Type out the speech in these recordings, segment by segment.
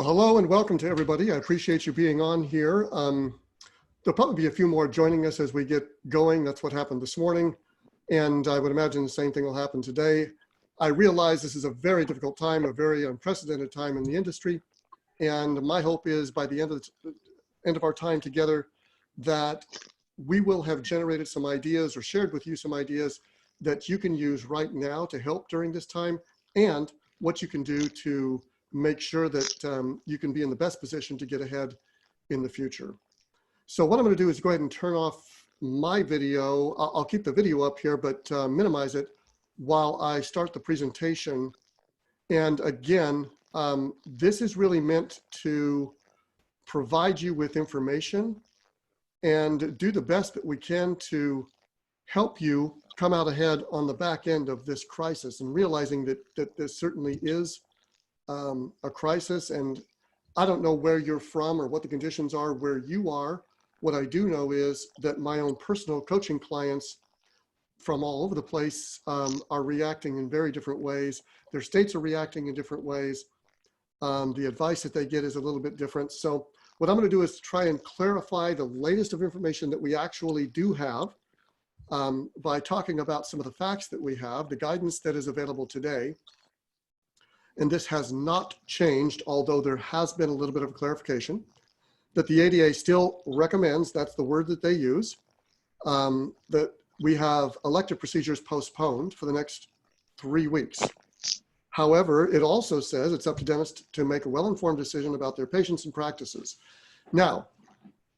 Well, hello and welcome to everybody. I appreciate you being on here. There'll probably be a few more joining us as we get going. That's what happened this morning. And I would imagine the same thing will happen today. I realize this is a very difficult time, a very unprecedented time in the industry. And my hope is by the end of our time together that we will have generated some ideas or shared with you some ideas that you can use right now to help during this time, and what you can do to make sure that you can be in the best position to get ahead in the future. So what I'm going to do is go ahead and turn off my video. I'll keep the video up here, but minimize it while I start the presentation. And again, this is really meant to provide you with information and do the best that we can to help you come out ahead on the back end of this crisis, and realizing that this certainly is a crisis. And I don't know where you're from or what the conditions are where you are. What I do know is that my own personal coaching clients from all over the place are reacting in very different ways. Their states are reacting in different ways. The advice that they get is a little bit different. So what I'm going to do is try and clarify the latest of information that we actually do have by talking about some of the facts that we have, the guidance that is available today. And this has not changed, although there has been a little bit of a clarification, that the ADA still recommends, that's the word that they use, that we have elective procedures postponed for the next 3 weeks. However, it also says it's up to dentists to make a well-informed decision about their patients and practices. Now,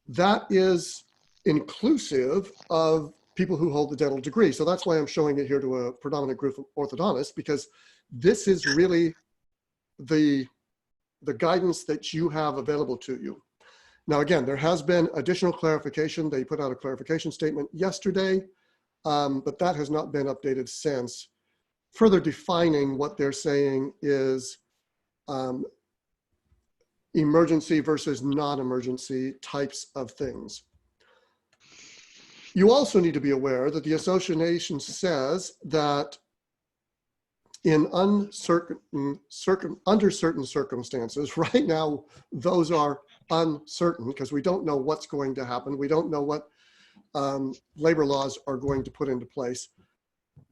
that is inclusive of people who hold the dental degree. So that's why I'm showing it here to a predominant group of orthodontists, because this is really the guidance that you have available to you. Now, again, there has been additional clarification. They put out a clarification statement yesterday, but that has not been updated since, further defining what they're saying is emergency versus non-emergency types of things. You also need to be aware that the association says that in under certain circumstances, right now, those are uncertain because we don't know what's going to happen. We don't know what labor laws are going to put into place.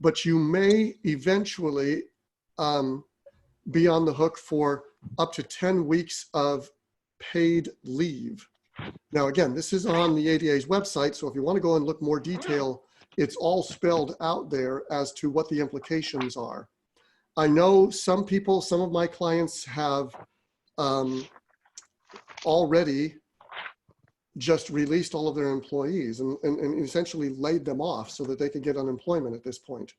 But you may eventually be on the hook for up to 10 weeks of paid leave. Now, again, this is on the ADA's website, so if you want to go and look more detail, it's all spelled out there as to what the implications are. I know some people, some of my clients have already just released all of their employees and essentially laid them off so that they could get unemployment at this point.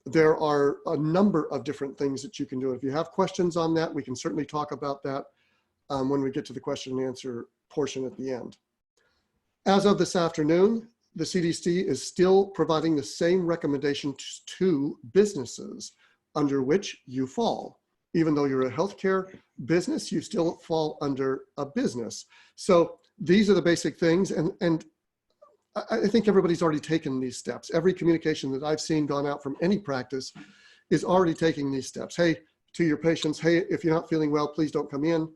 There are a number of different things that you can do. If you have questions on that, we can certainly talk about that when we get to the question and answer portion at the end. As of this afternoon, the CDC is still providing the same recommendations to businesses under which you fall. Even though you're a healthcare business, you still fall under a business. So these are the basic things. And I think everybody's already taken these steps. Every communication that I've seen gone out from any practice is already taking these steps. Hey, to your patients, hey, if you're not feeling well, please don't come in.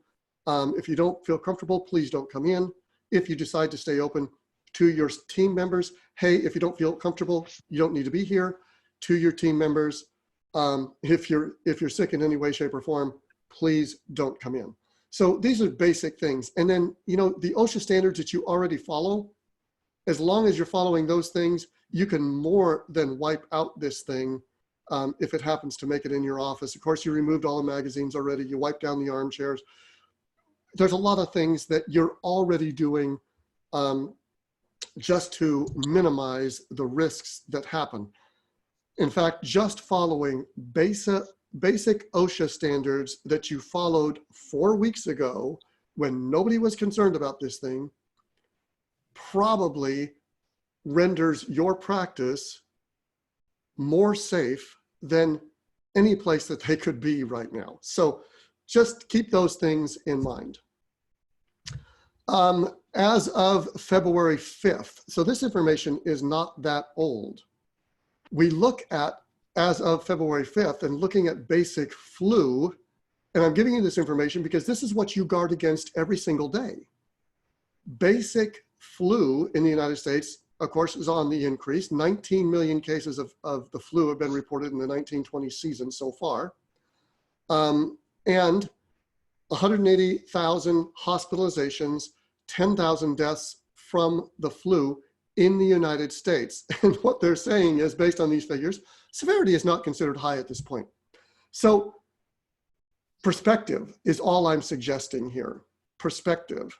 If you don't feel comfortable, please don't come in. If you decide to stay open, to your team members, hey, if you don't feel comfortable, you don't need to be here. To your team members, if you're sick in any way, shape, or form, please don't come in. So these are basic things. And then, you know, the OSHA standards that you already follow, as long as you're following those things, you can more than wipe out this thing if it happens to make it in your office. Of course, you removed all the magazines already. You wiped down the armchairs. There's a lot of things that you're already doing just to minimize the risks that happen. In fact, just following basic OSHA standards that you followed 4 weeks ago when nobody was concerned about this thing probably renders your practice more safe than any place that they could be right now. So just keep those things in mind. As of February 5th, so this information is not that old. We look at, as of February 5th, and looking at basic flu, And I'm giving you this information because this is what you guard against every single day. Basic flu in the United States, of course, is on the increase. 19 million cases of the flu have been reported in the 1920 season so far. And 180,000 hospitalizations, 10,000 deaths from the flu in the United States. And what they're saying is, based on these figures, severity is not considered high at this point. So perspective is all I'm suggesting here. Perspective.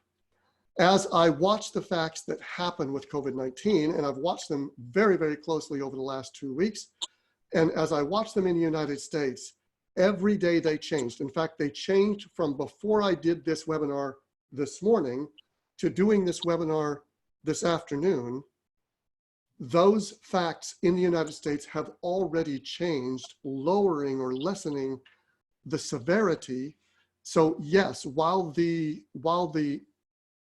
As I watch the facts that happen with COVID-19, and I've watched them very, very closely over the last 2 weeks, and as I watch them in the United States, every day they changed. In fact, they changed from before I did this webinar this morning to doing this webinar this afternoon. Those facts in the United States have already changed, lowering or lessening the severity. So yes, while the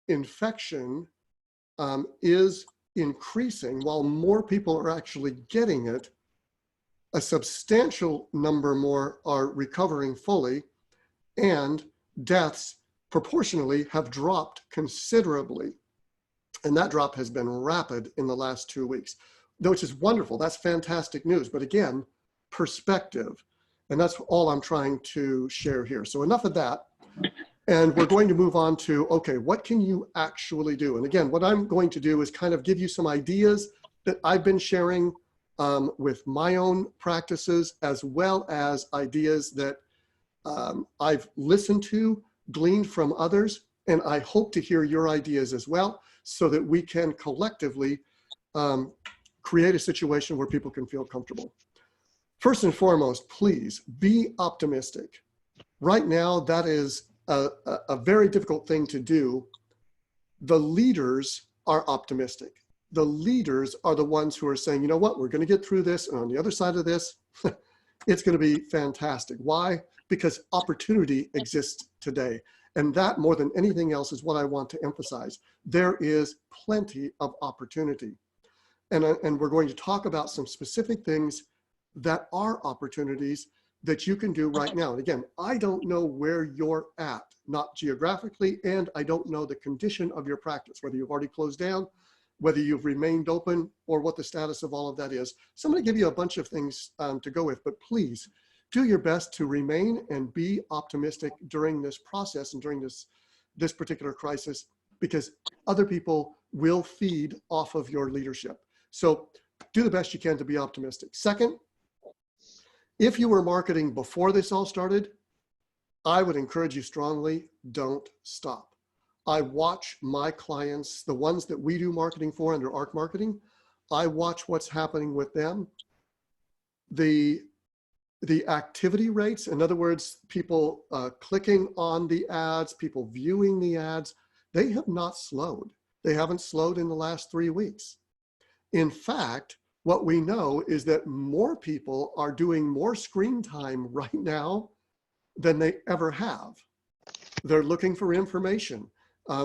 infection is increasing, while more people are actually getting it, a substantial number more are recovering fully, and deaths proportionally have dropped considerably. And that drop has been rapid in the last 2 weeks, which is wonderful. That's fantastic news. But again, perspective. And that's all I'm trying to share here. So enough of that. And we're going to move on to, okay, what can you actually do? And again, what I'm going to do is kind of give you some ideas that I've been sharing with my own practices, as well as ideas that I've listened to, gleaned from others. And I hope to hear your ideas as well, so that we can collectively create a situation where people can feel comfortable. First and foremost, please be optimistic. Right now, that is a very difficult thing to do. The leaders are optimistic. The leaders are the ones who are saying, you know what, we're going to get through this. And on the other side of this, it's going to be fantastic. Why? Because opportunity exists today. And that, more than anything else, is what I want to emphasize. There is plenty of opportunity. And we're going to talk about some specific things that are opportunities that you can do right now. And again, I don't know where you're at, not geographically, and I don't know the condition of your practice, whether you've already closed down, whether you've remained open, or what the status of all of that is. So I'm going to give you a bunch of things to go with, but please do your best to remain and be optimistic during this process and during this particular crisis, because other people will feed off of your leadership. So do the best you can to be optimistic. Second, if you were marketing before this all started, I would encourage you strongly, don't stop. I watch my clients, the ones that we do marketing for under ARC Marketing, I watch what's happening with them. The activity rates, in other words, people clicking on the ads, people viewing the ads, they have not slowed. They haven't slowed in the last 3 weeks. In fact, what we know is that more people are doing more screen time right now than they ever have. They're looking for information.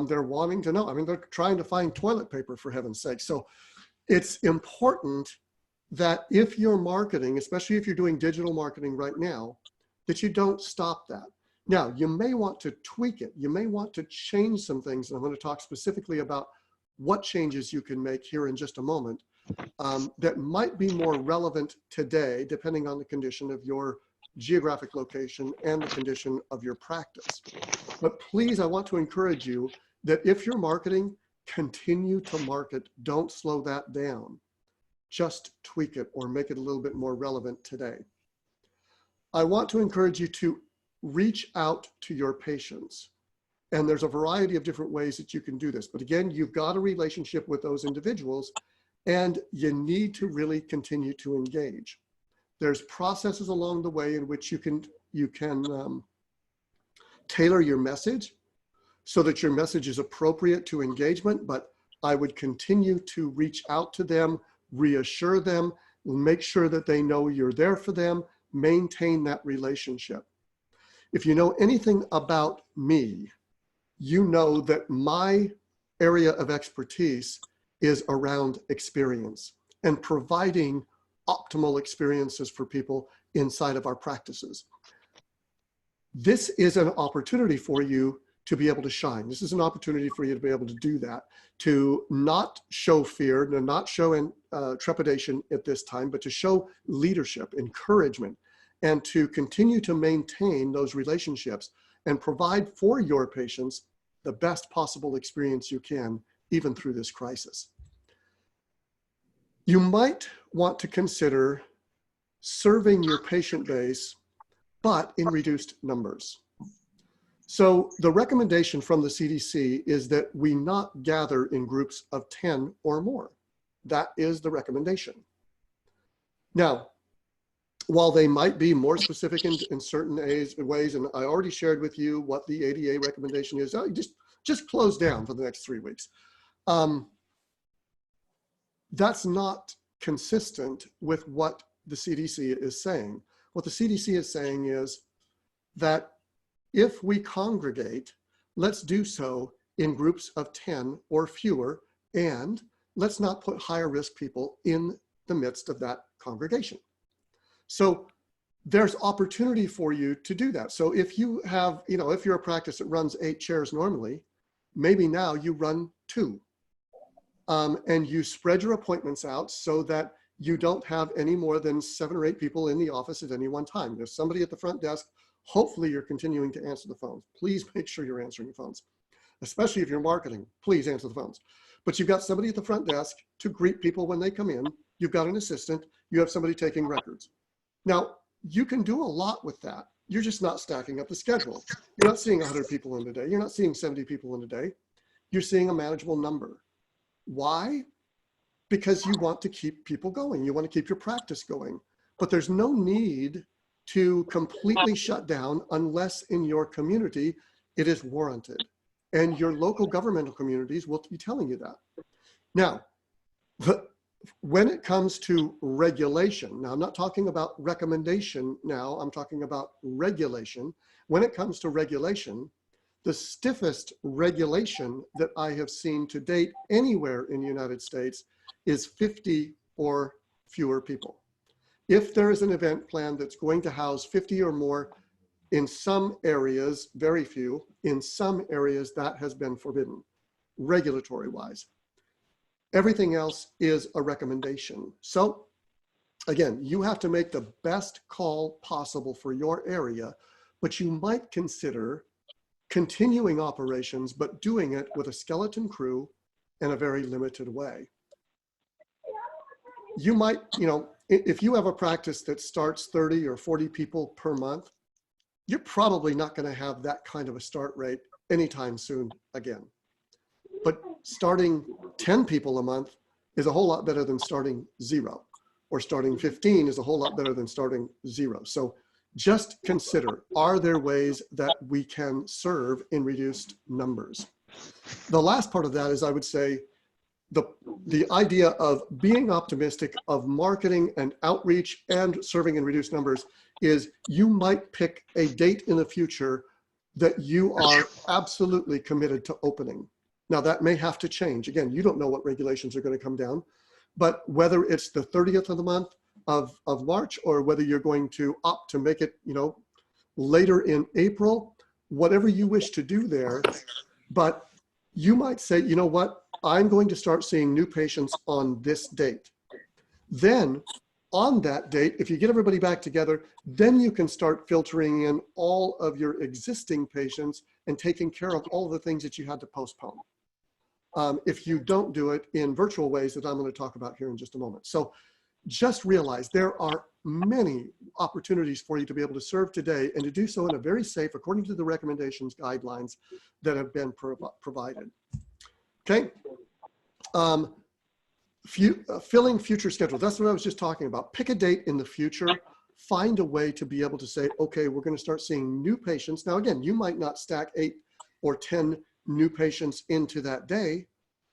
They're wanting to know. I mean, they're trying to find toilet paper, for heaven's sake. So it's important that if you're marketing, especially if you're doing digital marketing right now, that you don't stop that. Now, you may want to tweak it. You may want to change some things. And I'm going to talk specifically about what changes you can make here in just a moment that might be more relevant today, depending on the condition of your geographic location and the condition of your practice. But please, I want to encourage you that if you're marketing, continue to market. Don't slow that down. Just tweak it or make it a little bit more relevant today. I want to encourage you to reach out to your patients. And there's a variety of different ways that you can do this. But again, you've got a relationship with those individuals, and you need to really continue to engage. There's processes along the way in which you can tailor your message so that your message is appropriate to engagement, but I would continue to reach out to them, reassure them, make sure that they know you're there for them, maintain that relationship. If you know anything about me, you know that my area of expertise is around experience and providing optimal experiences for people inside of our practices. This is an opportunity for you to be able to shine. This is an opportunity for you to be able to do that, to not show fear, to not show trepidation at this time, but to show leadership, encouragement, and to continue to maintain those relationships and provide for your patients the best possible experience you can, even through this crisis. You might want to consider serving your patient base, but in reduced numbers. So the recommendation from the CDC is that we not gather in groups of 10 or more. That is the recommendation. Now, while they might be more specific in certain ways, and I already shared with you what the ADA recommendation is, just close down for the next 3 weeks. That's not consistent with what the CDC is saying. What the CDC is saying is that if we congregate, let's do so in groups of 10 or fewer, and let's not put higher risk people in the midst of that congregation. So there's opportunity for you to do that. So if you have, if you're a practice that runs 8 chairs normally, maybe now you run 2. And you spread your appointments out so that you don't have any more than 7 or 8 people in the office at any one time. There's somebody at the front desk. Hopefully you're continuing to answer the phones. Please make sure you're answering the phones, especially if you're marketing. Please answer the phones. But you've got somebody at the front desk to greet people when they come in. You've got an assistant. You have somebody taking records. Now, you can do a lot with that. You're just not stacking up the schedule. You're not seeing 100 people in a day. You're not seeing 70 people in a day. You're seeing a manageable number. Why? Because you want to keep people going. You want to keep your practice going. But there's no need to completely shut down unless in your community it is warranted. And your local governmental communities will be telling you that. Now, when it comes to regulation, now I'm not talking about recommendation now, I'm talking about regulation. When it comes to regulation, the stiffest regulation that I have seen to date anywhere in the United States is 50 or fewer people. If there is an event plan that's going to house 50 or more, in some areas, very few, in some areas that has been forbidden, regulatory wise. Everything else is a recommendation. So again, you have to make the best call possible for your area, but you might consider continuing operations, but doing it with a skeleton crew in a very limited way. You might, if you have a practice that starts 30 or 40 people per month, you're probably not going to have that kind of a start rate anytime soon again. But starting 10 people a month is a whole lot better than starting 0, or starting 15 is a whole lot better than starting 0. So just consider, are there ways that we can serve in reduced numbers? The last part of that is, I would say, the idea of being optimistic, of marketing and outreach and serving in reduced numbers is you might pick a date in the future that you are absolutely committed to opening. Now that may have to change. Again, you don't know what regulations are going to come down, but whether it's the 30th of the month of March, or whether you're going to opt to make it, later in April, whatever you wish to do there, but you might say, you know what, I'm going to start seeing new patients on this date. Then on that date, if you get everybody back together, then you can start filtering in all of your existing patients and taking care of all the things that you had to postpone. If you don't do it in virtual ways that I'm going to talk about here in just a moment. So just realize there are many opportunities for you to be able to serve today, and to do so in a very safe, according to the recommendations, guidelines that have been provided. Okay. Filling future schedules. That's what I was just talking about. Pick a date in the future. Find a way to be able to say, okay, we're going to start seeing new patients. Now, again, you might not stack 8 or 10 new patients into that day,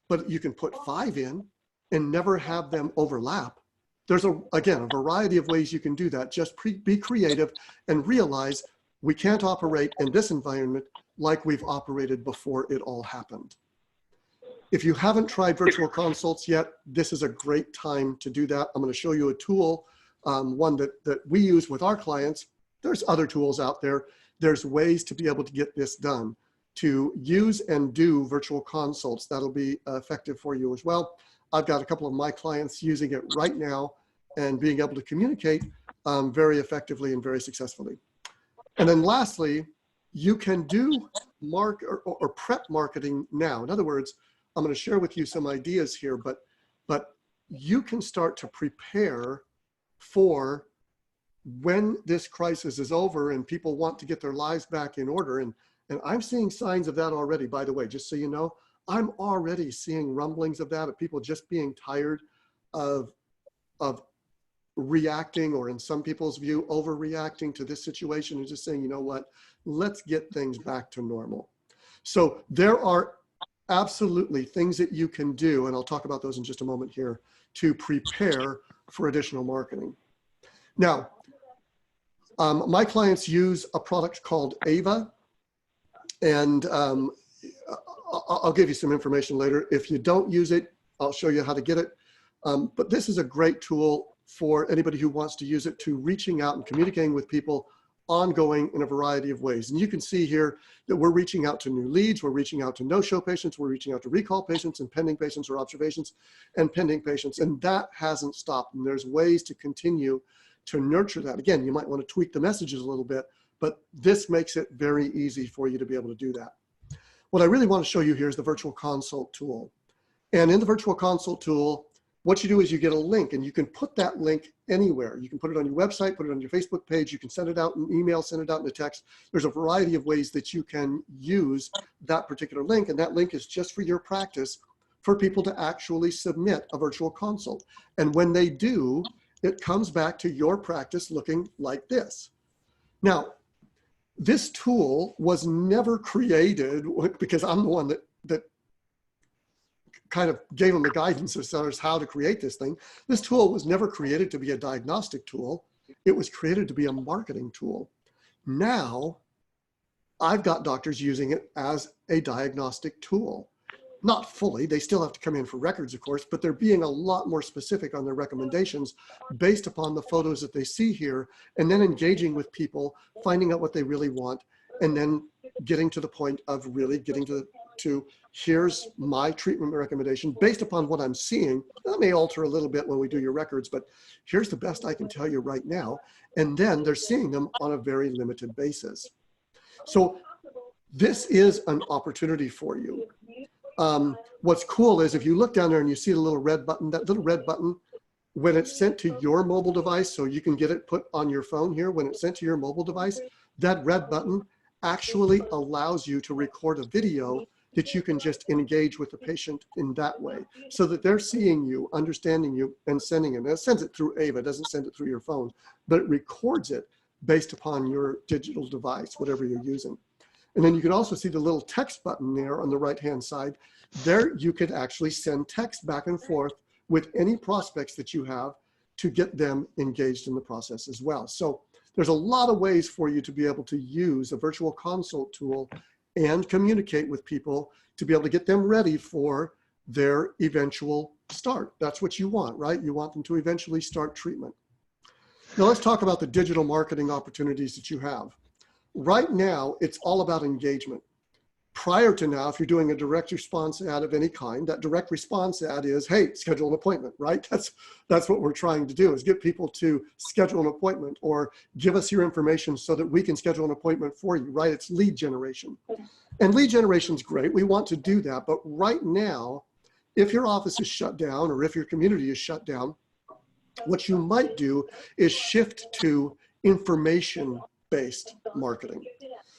but you can put 5 in and never have them overlap. There's, again, a variety of ways you can do that. Just be creative and realize we can't operate in this environment like we've operated before it all happened. If you haven't tried virtual consults yet, this is a great time to do that. I'm going to show you a tool, one that we use with our clients. There's other tools out there there's ways to be able to get this done, to use and do virtual consults. That'll be effective for you as well. I've got a couple of my clients using it right now and being able to communicate very effectively and very successfully. And then lastly, you can do or prep marketing now. In other words, I'm going to share with you some ideas here, but you can start to prepare for when this crisis is over and people want to get their lives back in order. And I'm seeing signs of that already, by the way, just so you know. I'm already seeing rumblings of that, of people just being tired of reacting, or in some people's view, overreacting to this situation, and just saying, you know what, let's get things back to normal. So there are absolutely things that you can do, and I'll talk about those in just a moment here, to prepare for additional marketing. Now, my clients use a product called Ava, and I'll give you some information later. If you don't use it, I'll show you how to get it. But this is a great tool for anybody who wants to use it, to reaching out and communicating with people ongoing in a variety of ways. And you can see here that we're reaching out to new leads, we're reaching out to no-show patients, we're reaching out to recall patients and pending patients, or observations and pending patients, and that hasn't stopped. And there's ways to continue to nurture that. Again, you might want to tweak the messages a little bit, but this makes it very easy for you to be able to do that. What I really want to show you here is the virtual consult tool. And in the virtual consult tool, what you do is you get a link, and you can put that link anywhere. You can put it on your website, put it on your Facebook page, you can send it out in email, send it out in a text. There's a variety of ways that you can use that particular link, and that link is just for your practice, for people to actually submit a virtual consult. And when they do, it comes back to your practice looking like this. Now, this tool was never created, because I'm the one that kind of gave them the guidance as far as how to create this thing. This tool was never created to be a diagnostic tool. It was created to be a marketing tool. Now, I've got doctors using it as a diagnostic tool. Not fully, they still have to come in for records, of course, but they're being a lot more specific on their recommendations based upon the photos that they see here, and then engaging with people, finding out what they really want, and then getting to the point of really getting to here's my treatment recommendation based upon what I'm seeing. That may alter a little bit when we do your records, but here's the best I can tell you right now. And then they're seeing them on a very limited basis. So this is an opportunity for you. What's cool is if you look down there and you see the little red button, that little red button, when it's sent to your mobile device, so you can get it put on your phone here, when it's sent to your mobile device, that red button actually allows you to record a video that you can just engage with the patient in that way, so that they're seeing you, understanding you, and sending it. And it sends it through Ava, it doesn't send it through your phone, but it records it based upon your digital device, whatever you're using. And then you can also see the little text button there on the right-hand side. There you could actually send text back and forth with any prospects that you have to get them engaged in the process as well. So there's a lot of ways for you to be able to use a virtual consult tool and communicate with people to be able to get them ready for their eventual start. That's what you want, right? You want them to eventually start treatment. Now let's talk about the digital marketing opportunities that you have. Right now, it's all about engagement. Prior to now, if you're doing a direct response ad of any kind, that direct response ad is, hey, schedule an appointment, right? That's what we're trying to do, is get people to schedule an appointment or give us your information so that we can schedule an appointment for you, right? It's lead generation. And lead generation is great. We want to do that. But right now, if your office is shut down or if your community is shut down, what you might do is shift to information-based marketing.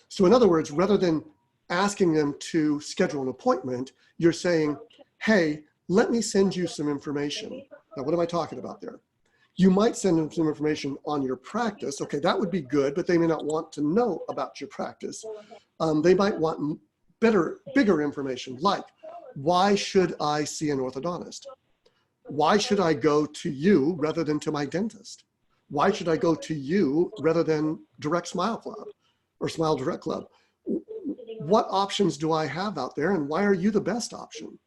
So in other words, rather than asking them to schedule an appointment, you're saying, hey, let me send you some information. Now, what am I talking about there? You might send them some information on your practice. Okay, that would be good, but they may not want to know about your practice. They might want bigger information, like, why should I see an orthodontist? Why should I go to you rather than to my dentist? Why should I go to you rather than Direct Smile Club or Smile Direct Club? What options do I have out there, and why are you the best option?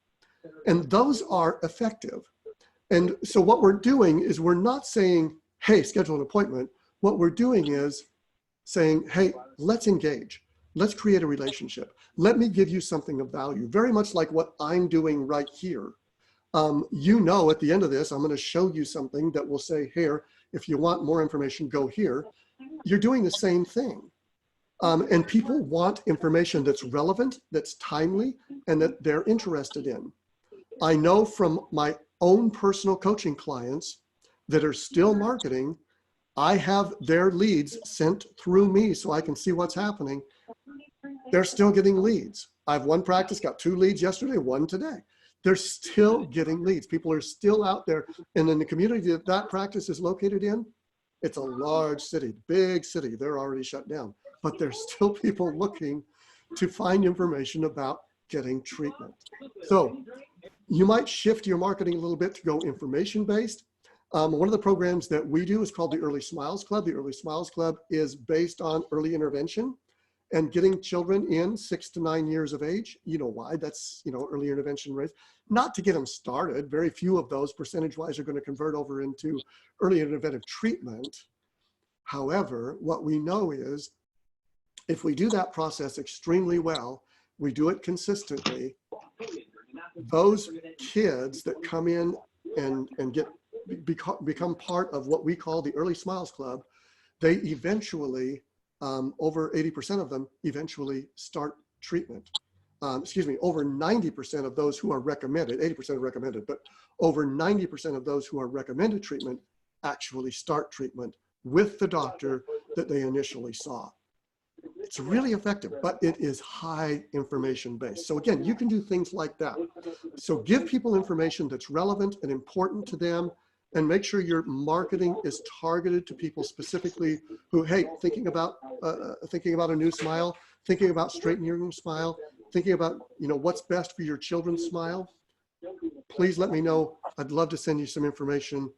And those are effective. And so what we're doing is we're not saying, hey, schedule an appointment. What we're doing is saying, hey, let's engage. Let's create a relationship. Let me give you something of value, very much like what I'm doing right here. You know, at the end of this, I'm going to show you something that will say, here, if you want more information, go here. You're doing the same thing. And people want information that's relevant, that's timely, and that they're interested in. I know from my own personal coaching clients that are still marketing, I have their leads sent through me so I can see what's happening. They're still getting leads. I have one practice, got 2 leads yesterday, 1 today. They're still getting leads. People are still out there. And in the community that that practice is located in, it's a large city, big city. They're already shut down, but there's still people looking to find information about getting treatment. So you might shift your marketing a little bit to go information-based. One of the programs that we do is called the Early Smiles Club. The Early Smiles Club is based on early intervention and getting children in 6 to 9 years of age. You know why? That's, you know, early intervention rates. Not to get them started. Very few of those percentage-wise are going to convert over into early interventive treatment. However, what we know is if we do that process extremely well, we do it consistently, those kids that come in and become part of what we call the Early Smiles Club, they eventually, over 80% of them eventually start treatment. Over 90% of those who are recommended, 80% are recommended, but over 90% of those who are recommended treatment actually start treatment with the doctor that they initially saw. It's really effective, but it is high information based. So again, you can do things like that. So give people information that's relevant and important to them, and make sure your marketing is targeted to people specifically who, hey, thinking about a new smile, thinking about straightening your smile, thinking about, you know, what's best for your children's smile. Please let me know. I'd love to send you some information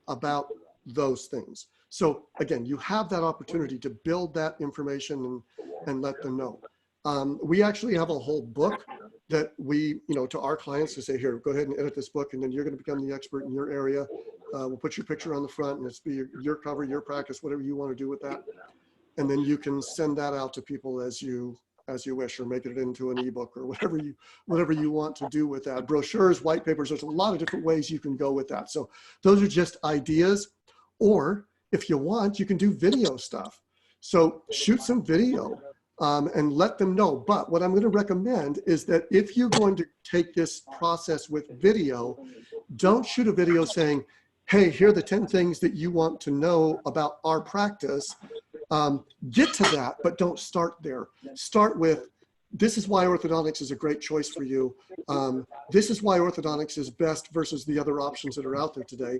about those things. So again, you have that opportunity to build that information and let them know. We actually have a whole book that we, you know, to our clients to say, here, go ahead and edit this book, and then you're going to become the expert in your area. We'll put your picture on the front, and it's be your cover, your practice, whatever you want to do with that. And then you can send that out to people as you wish, or make it into an ebook, or whatever you want to do with that. Brochures, white papers, there's a lot of different ways you can go with that. So those are just ideas. Or if you want, you can do video stuff. So shoot some video and let them know. But what I'm going to recommend is that if you're going to take this process with video, don't shoot a video saying, hey, here are the 10 things that you want to know about our practice. Get to that, but don't start there. Start with, this is why orthodontics is a great choice for you. This is why orthodontics is best versus the other options that are out there today.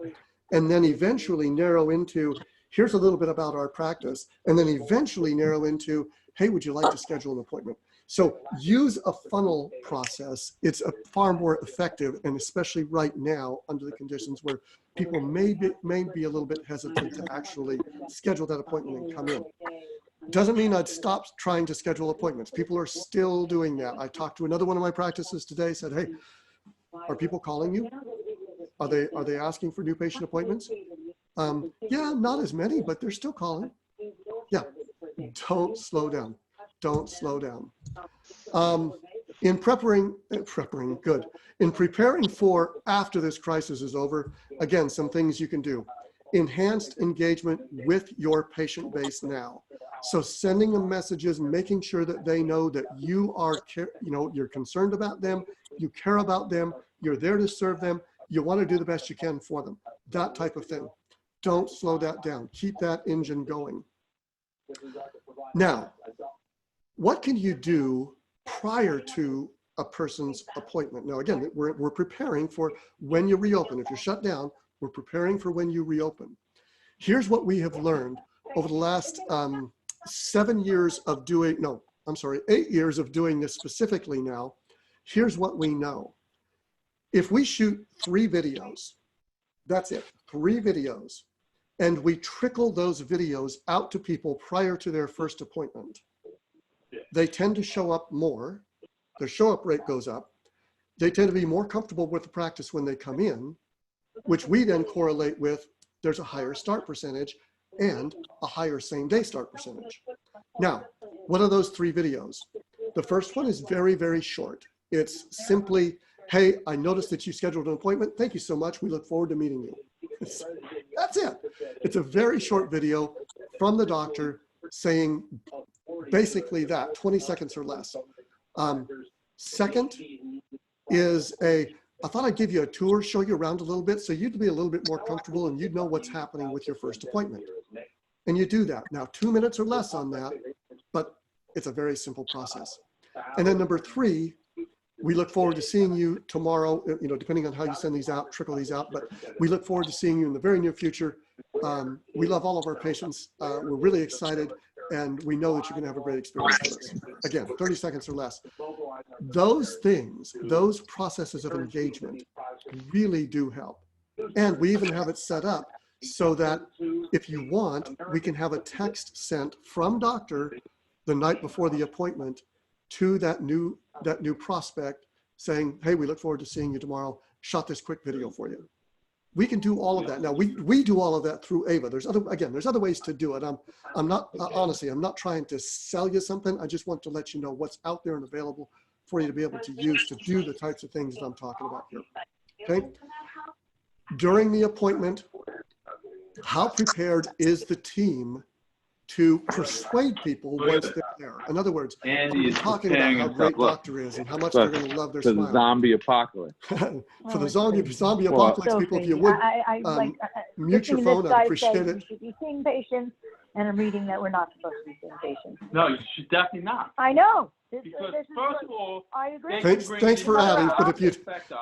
And then eventually narrow into, here's a little bit about our practice. And then eventually narrow into, hey, would you like to schedule an appointment? So use a funnel process. It's far more effective, and especially right now under the conditions where people may be a little bit hesitant to actually schedule that appointment and come in. Doesn't mean I'd stop trying to schedule appointments. People are still doing that. I talked to another one of my practices today, said, hey, are people calling you? Are they asking for new patient appointments? Yeah, not as many, but they're still calling. Yeah, don't slow down. Don't slow down. In preparing for after this crisis is over, again, some things you can do. Enhanced engagement with your patient base now. So sending them messages, making sure that they know that you are, you're concerned about them, you care about them, you're there to serve them, you want to do the best you can for them. That type of thing. Don't slow that down. Keep that engine going. Now, what can you do prior to a person's appointment? Now, again, we're preparing for when you reopen. If you're shut down, we're preparing for when you reopen. Here's what we have learned over the last 8 years of doing this specifically now. Here's what we know. If we shoot 3 videos, that's it, 3 videos, and we trickle those videos out to people prior to their first appointment, they tend to show up more. Their show-up rate goes up. They tend to be more comfortable with the practice when they come in, which we then correlate with there's a higher start percentage, and a higher same-day start percentage. Now, what are those 3 videos? The first one is very, very short. It's simply, hey, I noticed that you scheduled an appointment. Thank you so much. We look forward to meeting you. That's it. It's a very short video from the doctor saying basically that, 20 seconds or less. Second is I thought I'd give you a tour, show you around a little bit so you'd be a little bit more comfortable and you'd know what's happening with your first appointment. And you do that. Now, 2 minutes or less on that, but it's a very simple process. And then number 3, we look forward to seeing you tomorrow, you know, depending on how you send these out, trickle these out, but we look forward to seeing you in the very near future. We love all of our patients. We're really excited, and we know that you're going to have a great experience with us. Again, 30 seconds or less. Those things, those processes of engagement really do help. And we even have it set up so that if you want, we can have a text sent from doctor the night before the appointment to that new prospect saying, hey, we look forward to seeing you tomorrow. Shot this quick video for you. We can do all of that. Now we do all of that through AVA. There's other ways to do it. I'm not, honestly, I'm not trying to sell you something. I just want to let you know what's out there and available for you to be able to use to do the types of things that I'm talking about here. Okay. During the appointment, how prepared is the team to persuade people once they're there? In other words, Andy is talking about how great doctor is and how much they're going to love their smile. The zombie apocalypse. For the zombie apocalypse people, if you would mute your phone, I'd appreciate it. We should be seeing patients, and I'm reading that we're not supposed to be seeing patients. No, you should definitely not. I know. Because first of all, I agree. Thanks for adding, but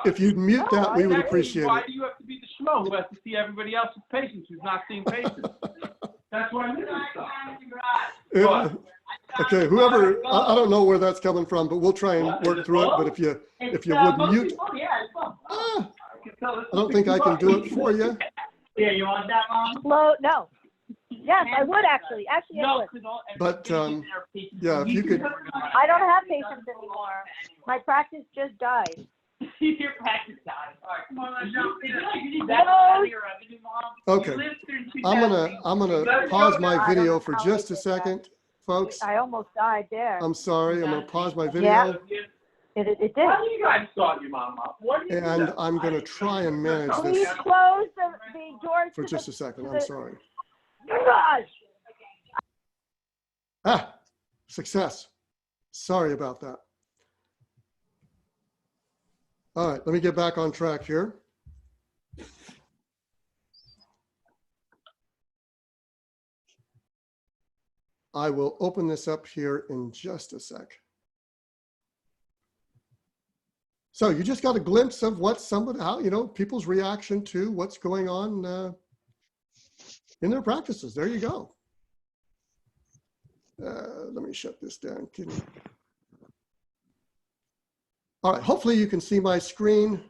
if you'd mute that, we would appreciate it. Why do you have to be the schmo who has to see everybody else's patients who's not seeing patients? That's why I'm doing stuff. Okay, whoever, I don't know where that's coming from, but we'll try and work through it. But if you would mute, I don't think I can do it for you. Yeah, you want that, Mom? Slow, no. Yes, I would actually. Actually, I would. But yeah, if you could. I don't have patients anymore. My practice just died. Your practice died. All right, come on, you need that out of your revenue, Mom. Okay, I'm gonna pause my video for just a second, folks. I almost died there. I'm sorry. I'm gonna pause my video. It did. Why do you guys start your mom up? And I'm gonna try and manage Please this close the doors for just a second. I'm sorry. Gosh. Ah, success. Sorry about that. All right, let me get back on track here. I will open this up here in just a sec. So you just got a glimpse of what how, you know, people's reaction to what's going on in their practices. There you go. Let me shut this down. All right, hopefully you can see my screen.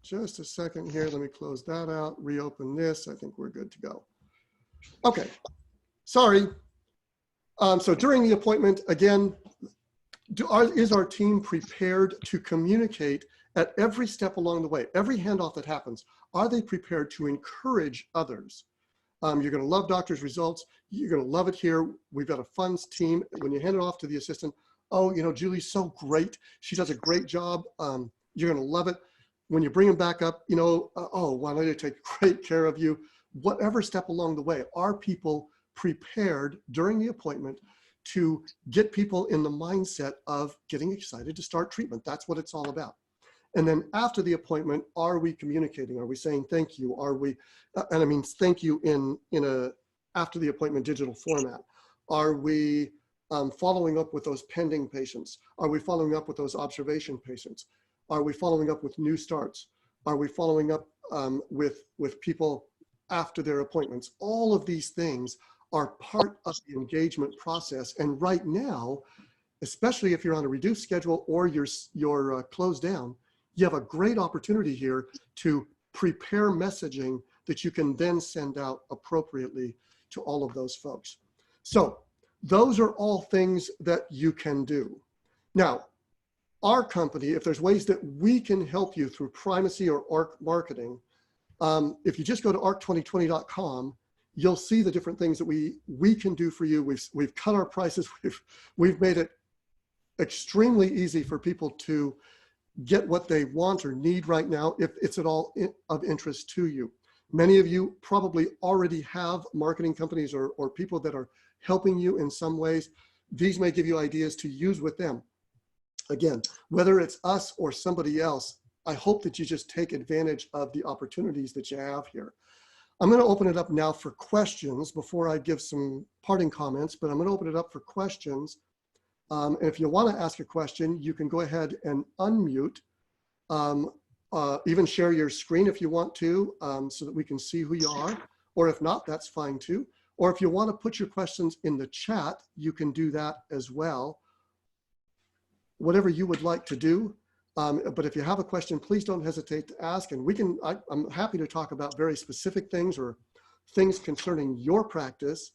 Just a second here. Let me close that out, reopen this. I think we're good to go. Okay, sorry. So during the appointment, again, is our team prepared to communicate at every step along the way? Every handoff that happens, are they prepared to encourage others? You're gonna love doctor's results. You're gonna love it here. We've got a funds team. When you hand it off to the assistant, oh, you know, Julie's so great. She does a great job. You're gonna love it. When you bring them back up, you know, oh, why don't they take great care of you? Whatever step along the way, are people prepared during the appointment to get people in the mindset of getting excited to start treatment? That's what it's all about. And then after the appointment, are we communicating? Are we saying thank you? Are we, and I mean thank you in a after the appointment digital format? Are we following up with those pending patients? Are we following up with those observation patients? Are we following up with new starts? Are we following up with people after their appointments? All of these things are part of the engagement process. And right now, especially if you're on a reduced schedule or you're closed down, you have a great opportunity here to prepare messaging that you can then send out appropriately to all of those folks. So those are all things that you can do. Now, our company, if there's ways that we can help you through primacy or marketing, If you just go to arc2020.com, you'll see the different things that we can do for you. We've cut our prices. We've made it extremely easy for people to get what they want or need right now, if it's at all of interest to you. Many of you probably already have marketing companies or people that are helping you in some ways. These may give you ideas to use with them. Again, whether it's us or somebody else, I hope that you just take advantage of the opportunities that you have here. I'm going to open it up now for questions before I give some parting comments, but I'm going to open it up for questions. And if you want to ask a question, you can go ahead and unmute, even share your screen if you want to, so that we can see who you are, or if not, that's fine too. Or if you want to put your questions in the chat, you can do that as well. Whatever you would like to do. But if you have a question, please don't hesitate to ask. And I'm happy to talk about very specific things or things concerning your practice.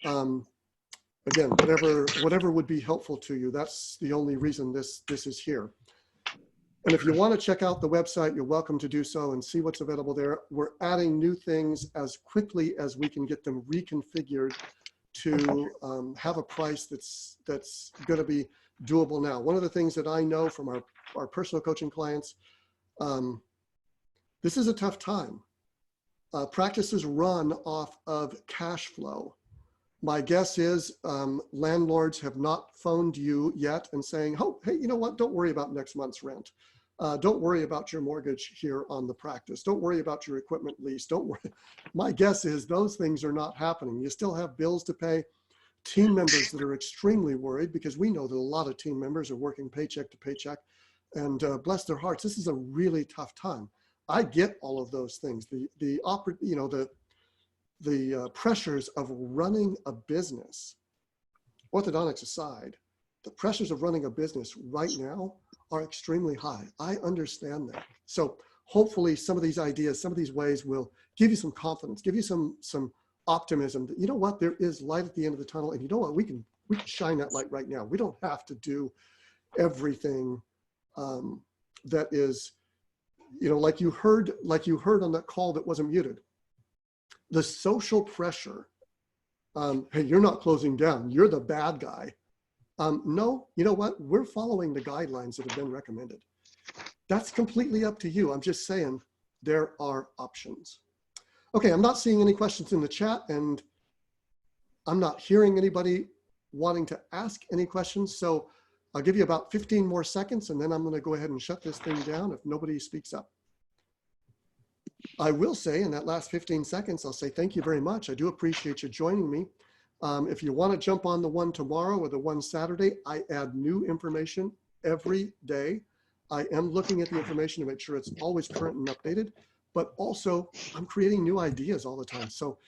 Again, whatever would be helpful to you. That's the only reason this is here. And if you want to check out the website, you're welcome to do so and see what's available there. We're adding new things as quickly as we can get them reconfigured to have a price that's going to be doable now. One of the things that I know from our personal coaching clients, this is a tough time. Practices run off of cash flow. My guess is landlords have not phoned you yet and saying, oh, hey, you know what? Don't worry about next month's rent. Don't worry about your mortgage here on the practice. Don't worry about your equipment lease. Don't worry. My guess is those things are not happening. You still have bills to pay. Team members that are extremely worried, because we know that a lot of team members are working paycheck to paycheck, and bless their hearts, this is a really tough time. I get all of those things. The pressures of running a business, orthodontics aside, the pressures of running a business right now are extremely high. I understand that. So hopefully some of these ideas, some of these ways will give you some confidence, give you some optimism that, you know what, there is light at the end of the tunnel, and you know what, we can shine that light right now. We don't have to do everything that is, like you heard on that call that wasn't muted. The social pressure, hey, you're not closing down, you're the bad guy. No, you know what? We're following the guidelines that have been recommended. That's completely up to you. I'm just saying there are options. Okay, I'm not seeing any questions in the chat, and I'm not hearing anybody wanting to ask any questions. So I'll give you about 15 more seconds, and then I'm going to go ahead and shut this thing down if nobody speaks up. I will say in that last 15 seconds, I'll say thank you very much. I do appreciate you joining me. If you want to jump on the one tomorrow or the one Saturday, I add new information every day. I am looking at the information to make sure it's always current and updated, but also I'm creating new ideas all the time. So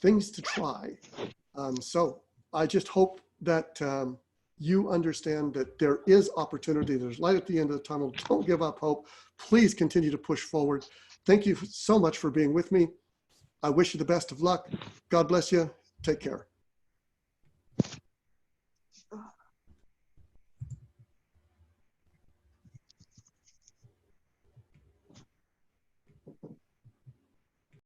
things to try. So I just hope that you understand that there is opportunity. There's light at the end of the tunnel. Don't give up hope. Please continue to push forward. Thank you so much for being with me. I wish you the best of luck. God bless you. Take care.